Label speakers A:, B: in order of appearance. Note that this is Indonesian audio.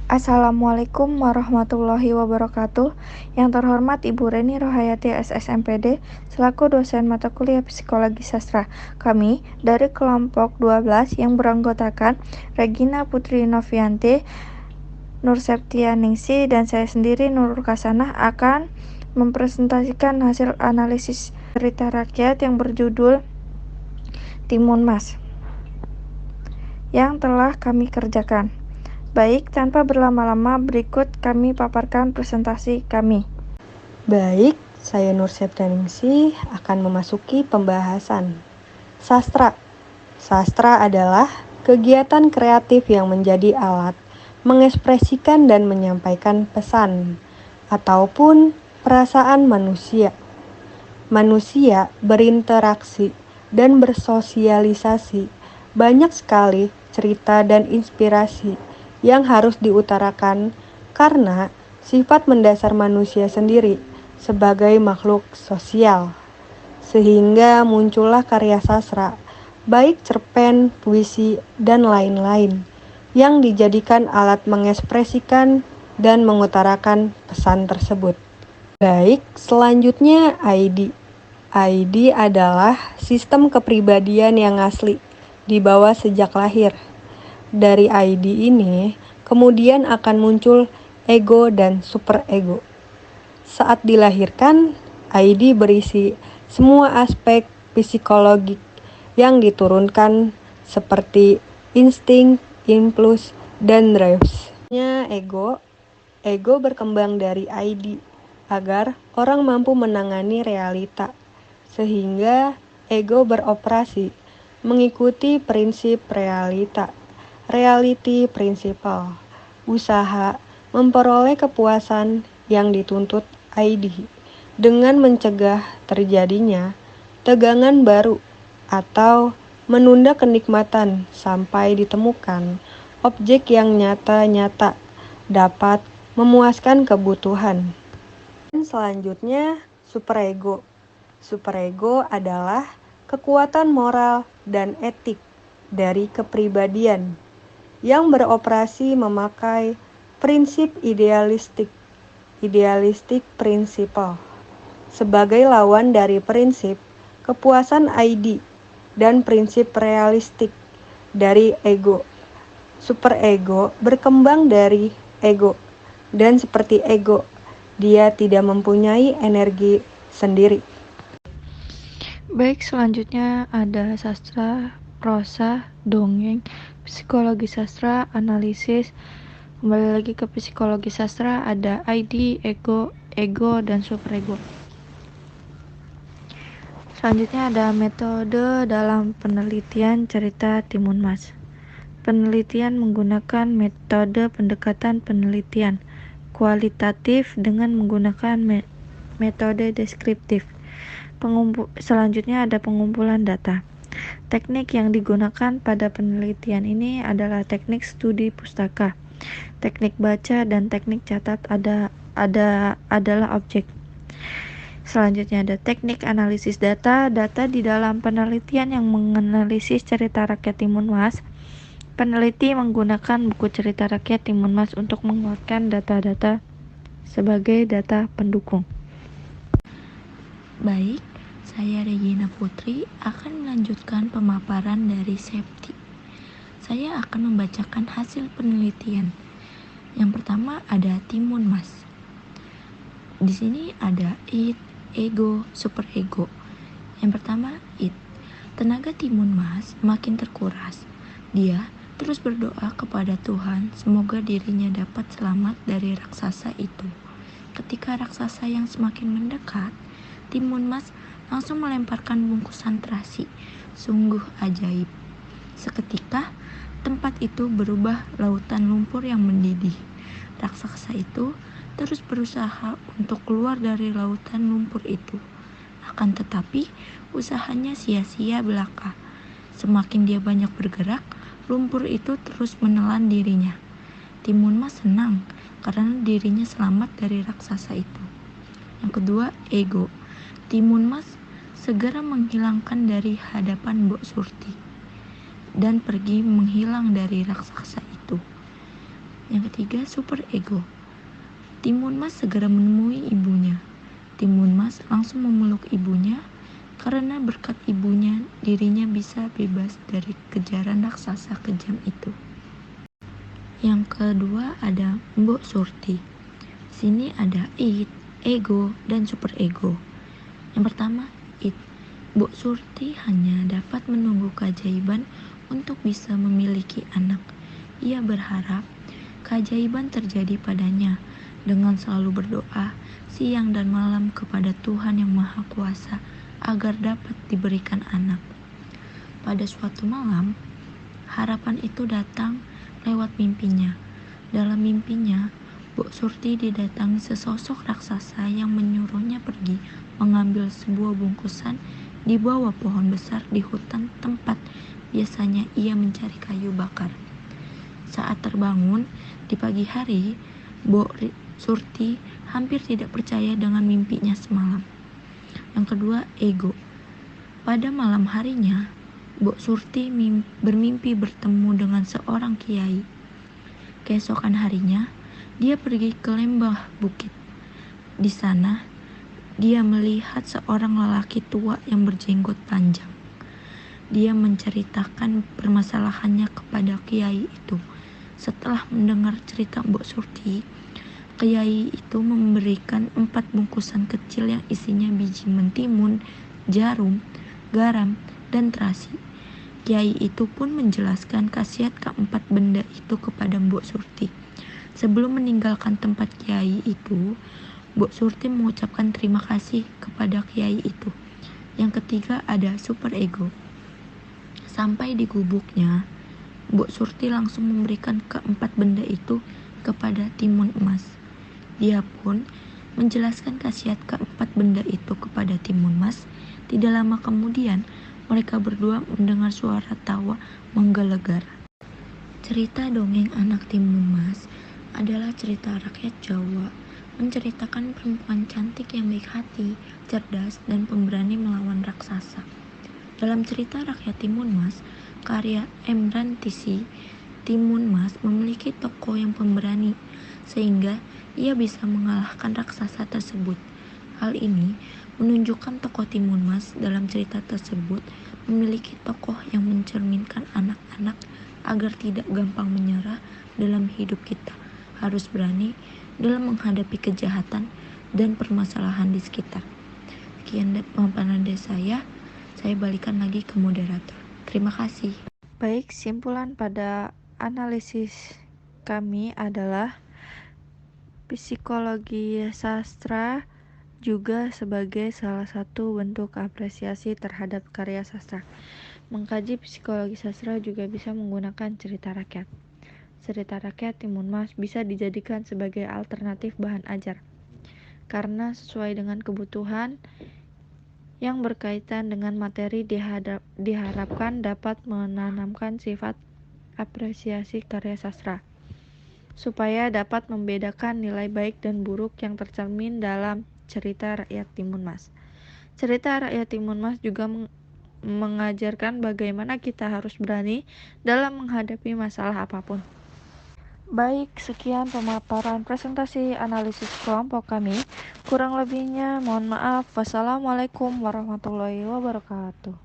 A: Assalamualaikum warahmatullahi wabarakatuh. Yang terhormat Ibu Reni Rohayati SSMPD selaku dosen mata kuliah Psikologi Sastra. Kami dari kelompok 12 yang beranggotakan Regina Putri Novianti, Nur Septianingsi, dan saya sendiri Nurul Kasanah akan mempresentasikan hasil analisis cerita rakyat yang berjudul Timun Mas yang telah kami kerjakan. Baik, tanpa berlama-lama, berikut kami paparkan presentasi kami.
B: Baik, saya Nur Septianingsi akan memasuki pembahasan. Sastra. Sastra adalah kegiatan kreatif yang menjadi alat mengekspresikan dan menyampaikan pesan ataupun perasaan manusia. Manusia berinteraksi dan bersosialisasi. Banyak sekali cerita dan inspirasi yang harus diutarakan karena sifat mendasar manusia sendiri sebagai makhluk sosial. Sehingga muncullah karya sastra, baik cerpen, puisi, dan lain-lain, yang dijadikan alat mengekspresikan dan mengutarakan pesan tersebut. Baik, selanjutnya ID. ID adalah sistem kepribadian yang asli, dibawa sejak lahir. Dari ID ini, kemudian akan muncul ego dan superego. Saat dilahirkan, ID berisi semua aspek psikologik yang diturunkan seperti insting, impuls, dan drives. Ego berkembang dari ID agar orang mampu menangani realita, sehingga ego beroperasi mengikuti prinsip reality principle, usaha memperoleh kepuasan yang dituntut ID dengan mencegah terjadinya tegangan baru atau menunda kenikmatan sampai ditemukan objek yang nyata-nyata dapat memuaskan kebutuhan. Dan selanjutnya, superego. Superego adalah kekuatan moral dan etik dari kepribadian yang beroperasi memakai prinsip idealistik principle sebagai lawan dari prinsip kepuasan ID dan prinsip realistik dari ego. Superego berkembang dari ego, dan seperti ego, dia tidak mempunyai energi sendiri.
A: Baik, selanjutnya ada sastra, prosa, dongeng, psikologi sastra, analisis. Kembali lagi ke psikologi sastra, ada ID, ego, dan superego. Selanjutnya ada metode dalam penelitian cerita Timun Mas. Penelitian menggunakan metode pendekatan penelitian kualitatif dengan menggunakan metode deskriptif. Selanjutnya ada pengumpulan data. Teknik yang digunakan pada penelitian ini adalah teknik studi pustaka, teknik baca, dan teknik catat adalah objek. Selanjutnya ada teknik analisis data. Data di dalam penelitian yang menganalisis cerita rakyat Timun Mas. Peneliti menggunakan buku cerita rakyat Timun Mas untuk menguatkan data-data sebagai data pendukung.
C: Baik, saya Regina Putri akan melanjutkan pemaparan dari Septi. Saya akan membacakan hasil penelitian. Yang pertama ada Timun Mas. Di sini ada id, ego, superego. Yang pertama id. Tenaga Timun Mas makin terkuras. Dia terus berdoa kepada Tuhan semoga dirinya dapat selamat dari raksasa itu. Ketika raksasa yang semakin mendekat, Timun Mas langsung melemparkan bungkusan terasi. Sungguh ajaib. Seketika, tempat itu berubah lautan lumpur yang mendidih. Raksasa itu terus berusaha untuk keluar dari lautan lumpur itu. Akan tetapi, usahanya sia-sia belaka. Semakin dia banyak bergerak, lumpur itu terus menelan dirinya. Timun Mas senang karena dirinya selamat dari raksasa itu. Yang kedua, ego. Timun Mas segera menghilangkan dari hadapan Mbok Surti dan pergi menghilang dari raksasa itu. Yang ketiga, super ego. Timun Mas segera menemui ibunya. Timun Mas langsung memeluk ibunya karena berkat ibunya dirinya bisa bebas dari kejaran raksasa kejam itu. Yang kedua ada Mbok Surti. Sini ada id, ego, dan super ego. Yang pertama, id. Mbok Surti hanya dapat menunggu keajaiban untuk bisa memiliki anak. Ia berharap keajaiban terjadi padanya dengan selalu berdoa siang dan malam kepada Tuhan yang Maha Kuasa agar dapat diberikan anak. Pada suatu malam, harapan itu datang lewat mimpinya. Dalam mimpinya, Mbok Surti didatangi sesosok raksasa yang menyuruhnya pergi mengambil sebuah bungkusan di bawah pohon besar di hutan tempat biasanya ia mencari kayu bakar. Saat terbangun di pagi hari, Mbok Surti hampir tidak percaya dengan mimpinya semalam. Yang kedua, ego. Pada malam harinya, Mbok Surti bermimpi bertemu dengan seorang kiai. Keesokan harinya, dia pergi ke lembah bukit. Di sana, dia melihat seorang lelaki tua yang berjenggot panjang. Dia menceritakan permasalahannya kepada kiai itu. Setelah mendengar cerita Mbok Surti, kiai itu memberikan 4 bungkusan kecil yang isinya biji mentimun, jarum, garam, dan terasi. Kiai itu pun menjelaskan khasiat keempat benda itu kepada Mbok Surti. Sebelum meninggalkan tempat kiai itu, Mbok Surti mengucapkan terima kasih kepada kiai itu. Yang ketiga ada super ego. Sampai di gubuknya, Mbok Surti langsung memberikan keempat benda itu kepada Timun Emas. Dia pun menjelaskan khasiat keempat benda itu kepada Timun Emas. Tidak lama kemudian, mereka berdua mendengar suara tawa menggelegar. Cerita dongeng anak Timun Emas adalah cerita rakyat Jawa, menceritakan perempuan cantik yang baik hati, cerdas, dan pemberani melawan raksasa. Dalam cerita rakyat Timun Emas, karya M. Rantisi, Timun Emas memiliki tokoh yang pemberani, sehingga ia bisa mengalahkan raksasa tersebut. Hal ini menunjukkan tokoh Timun Emas dalam cerita tersebut memiliki tokoh yang mencerminkan anak-anak agar tidak gampang menyerah dalam hidup kita. Harus berani dalam menghadapi kejahatan dan permasalahan di sekitar. Sekian pemaparan dari saya balikan lagi ke moderator. Terima kasih.
A: Baik, simpulan pada analisis kami adalah psikologi sastra juga sebagai salah satu bentuk apresiasi terhadap karya sastra. Mengkaji psikologi sastra juga bisa menggunakan cerita rakyat. Cerita rakyat Timun Mas bisa dijadikan sebagai alternatif bahan ajar, karena sesuai dengan kebutuhan yang berkaitan dengan materi diharapkan dapat menanamkan sifat apresiasi karya sastra, supaya dapat membedakan nilai baik dan buruk yang tercermin dalam cerita rakyat Timun Mas. Cerita rakyat Timun Mas juga mengajarkan bagaimana kita harus berani dalam menghadapi masalah apapun. Baik, sekian pemaparan presentasi analisis kelompok kami. Kurang lebihnya mohon maaf. Wassalamualaikum warahmatullahi wabarakatuh.